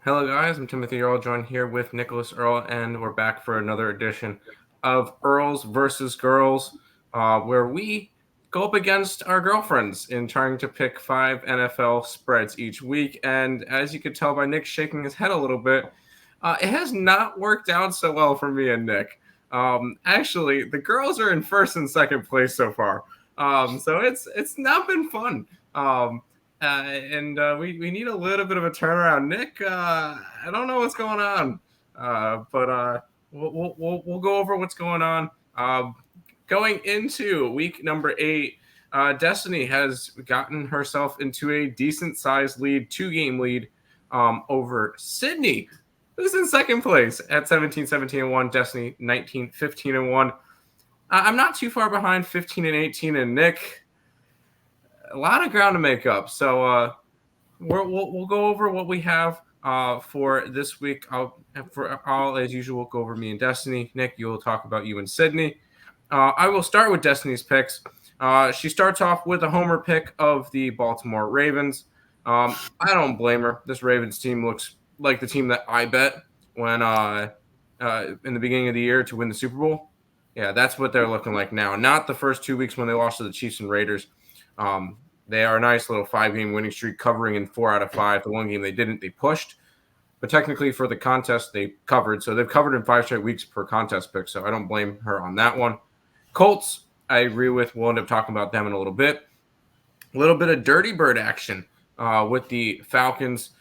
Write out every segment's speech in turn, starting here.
Hello, guys. I'm Timothy Earle, joined here with Nicholas Earle, and we're back for another edition of Earles versus Girls, where we go up against our girlfriends in trying to pick 5 NFL spreads each week. And as you could tell by Nick shaking his head a little bit, it has not worked out so well for me and Nick. Actually, the girls are in first and second place so far, so it's not been fun. And we need a little bit of a turnaround. Nick, I don't know what's going on, but we'll go over what's going on. Going into week number 8, Destiny has gotten herself into a decent sized lead, 2-game lead over Sydney, who's in second place at 17-17-1. Destiny 19-15-1. I'm not too far behind, 15-18, and Nick, a lot of ground to make up. So we'll go over what we have for this week. I'll, as usual, go over me and Destiny. Nick, you will talk about you and Sydney. I will start with Destiny's picks. She starts off with a homer pick of the Baltimore Ravens. I don't blame her. This Ravens team looks like the team that I bet when in the beginning of the year to win the Super Bowl. Yeah, that's what they're looking like now. Not the first 2 weeks when they lost to the Chiefs and Raiders. They are a nice little 5-game winning streak, covering in 4 out of 5. The one game they didn't, they pushed. But technically for the contest, they covered. So they've covered in 5 straight weeks per contest pick. So I don't blame her on that one. Colts, I agree with. We'll end up talking about them in a little bit. A little bit of dirty bird action with the Falcons.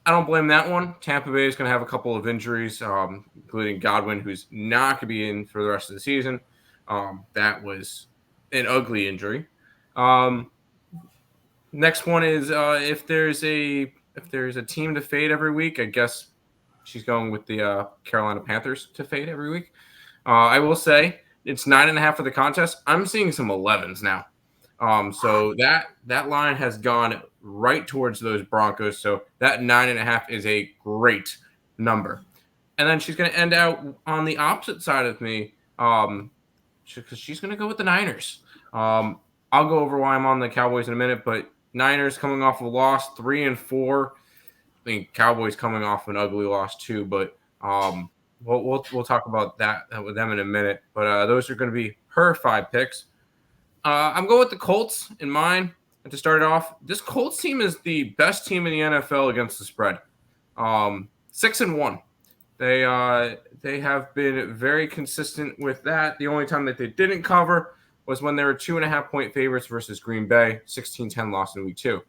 I don't blame that one. Tampa Bay is going to have a couple of injuries, including Godwin, who's not going to be in for the rest of the season. That was an ugly injury. Next one is if there's a team to fade every week, I guess she's going with the Carolina Panthers to fade every week. I will say it's 9.5 for the contest. I'm seeing some 11s now. So that line has gone right towards those Broncos. So that 9.5 is a great number. And then she's going to end out on the opposite side of me, because she's going to go with the Niners. I'll go over why I'm on the Cowboys in a minute, but Niners coming off a loss, 3-4. I mean, Cowboys coming off an ugly loss too, but we'll talk about that with them in a minute. But those are going to be her 5 picks. I'm going with the Colts in mine. And to start it off, this Colts team is the best team in the NFL against the spread. 6-1. They have been very consistent with that. The only time that they didn't cover was when they were 2.5-point favorites versus Green Bay, 16-10 loss in week 2.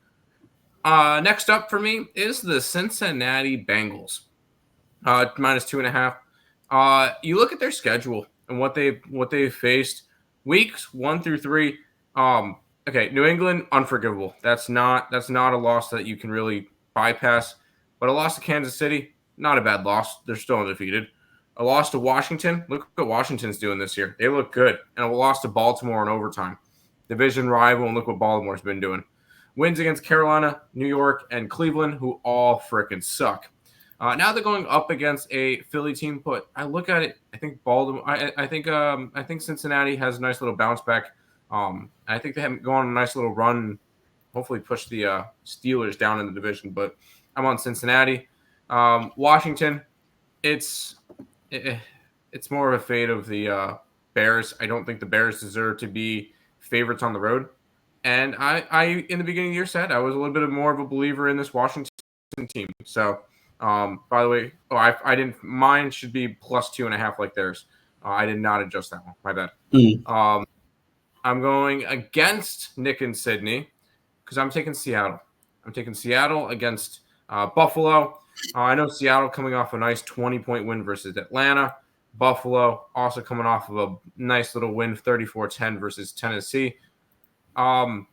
Next up for me is the Cincinnati Bengals, minus 2.5. You look at their schedule and what they've faced weeks 1 through 3. Okay, New England, unforgivable. That's not a loss that you can really bypass. But a loss to Kansas City, not a bad loss. They're still undefeated. A loss to Washington. Look what Washington's doing this year. They look good. And a loss to Baltimore in overtime. Division rival, and look what Baltimore's been doing. Wins against Carolina, New York, and Cleveland, who all frickin' suck. Now they're going up against a Philly team, but I look at it. I think Baltimore. I think Cincinnati has a nice little bounce back. I think they have gone on a nice little run. Hopefully, push the Steelers down in the division. But I'm on Cincinnati. Washington. It's more of a fate of the Bears. I don't think the Bears deserve to be favorites on the road. And I in the beginning of the year said I was a little bit more of a believer in this Washington team. So, by the way, I didn't. Mine should be plus 2.5 like theirs. I did not adjust that one. My bad. I'm going against Nick and Sydney because I'm taking Seattle. I'm taking Seattle against Buffalo. I know Seattle coming off a nice 20-point win versus Atlanta. Buffalo also coming off of a nice little win, 34-10 versus Tennessee. I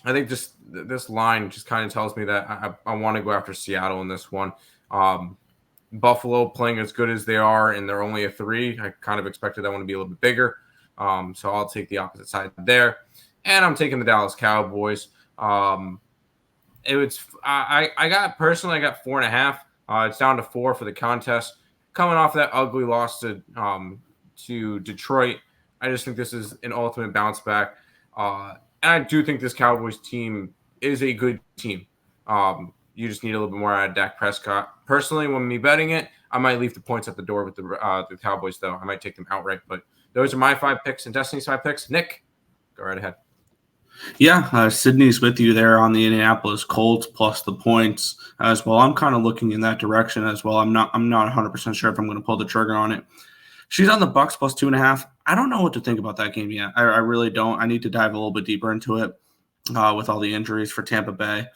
think this line just kind of tells me that I want to go after Seattle in this one. Buffalo playing as good as they are, and they're only a 3. I kind of expected that one to be a little bit bigger. So I'll take the opposite side there. And I'm taking the Dallas Cowboys. I got 4.5. It's down to 4 for the contest. Coming off that ugly loss to Detroit, I just think this is an ultimate bounce back. And I do think this Cowboys team is a good team. you just need a little bit more out of Dak Prescott. Personally, when me betting it, I might leave the points at the door with the Cowboys, though. I might take them outright. But those are my 5 picks and Destiny's 5 picks. Nick, go right ahead. Yeah, Sydney's with you there on the Indianapolis Colts plus the points as well. I'm kind of looking in that direction as well. I'm not 100% sure if I'm going to pull the trigger on it. She's on the Bucks plus 2.5. I don't know what to think about that game yet. I really don't. I need to dive a little bit deeper into it with all the injuries for Tampa Bay.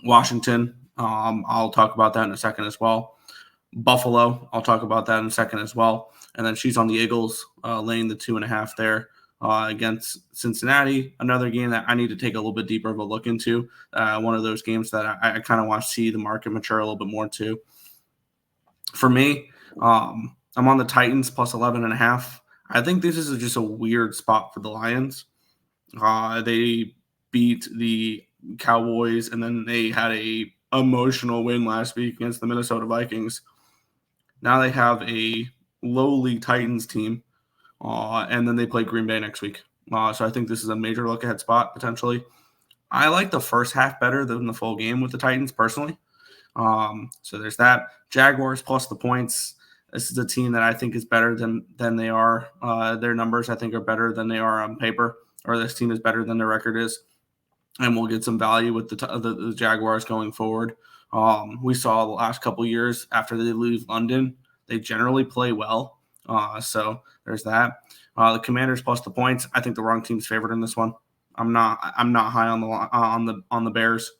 Washington, I'll talk about that in a second as well. Buffalo, I'll talk about that in a second as well. And then she's on the Eagles, laying the 2.5 there against Cincinnati. Another game that I need to take a little bit deeper of a look into. One of those games that I kind of want to see the market mature a little bit more too. For me, I'm on the Titans plus 11.5. I think this is just a weird spot for the Lions. They beat the Cowboys, and then they had a emotional win last week against the Minnesota Vikings. Now they have a lowly Titans team, and then they play Green Bay next week. So I think this is a major look-ahead spot, potentially. I like the first half better than the full game with the Titans, personally. So there's that. Jaguars plus the points. This is a team that I think is better than they are. Their numbers, I think, are better than they are on paper, or this team is better than their record is. And we'll get some value with the Jaguars going forward. We saw the last couple years after they leave London, they generally play well. So there's that. The Commanders plus the points. I think the wrong team's favored in this one. I'm not high on the Bears.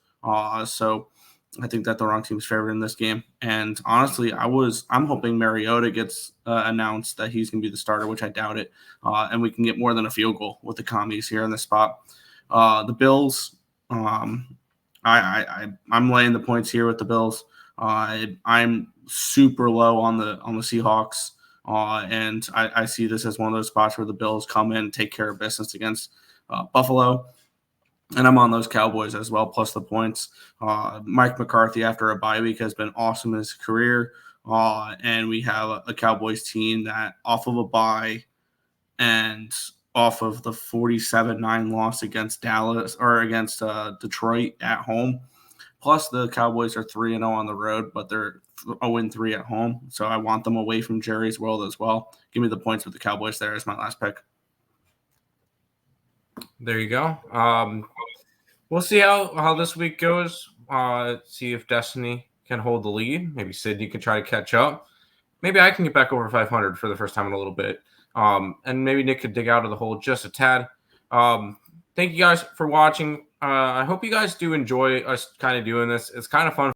So I think that the wrong team's favored in this game. And honestly, I'm hoping Mariota gets announced that he's going to be the starter, which I doubt it. And we can get more than a field goal with the commies here in this spot. The Bills, I'm laying the points here with the Bills. I'm super low on the Seahawks, and I see this as one of those spots where the Bills come in and take care of business against Buffalo. And I'm on those Cowboys as well, plus the points. Mike McCarthy, after a bye week, has been awesome in his career. And we have a Cowboys team that off of a bye and off of the 47-9 loss against Dallas or against Detroit at home. Plus, the Cowboys are 3-0 on the road, but they're 0-3 at home. So I want them away from Jerry's world as well. Give me the points with the Cowboys there as my last pick. There you go. We'll see how this week goes. See if Destiny can hold the lead. Maybe Sydney can try to catch up. Maybe I can get back over 500 for the first time in a little bit. And maybe Nick could dig out of the hole just a tad. Thank you guys for watching. I hope you guys do enjoy us kind of doing this. It's kind of fun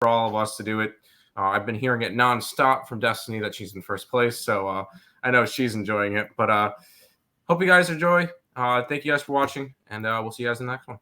for all of us to do it. I've been hearing it nonstop from Destiny that she's in first place. So I know she's enjoying it. But hope you guys enjoy. Thank you guys for watching. And we'll see you guys in the next one.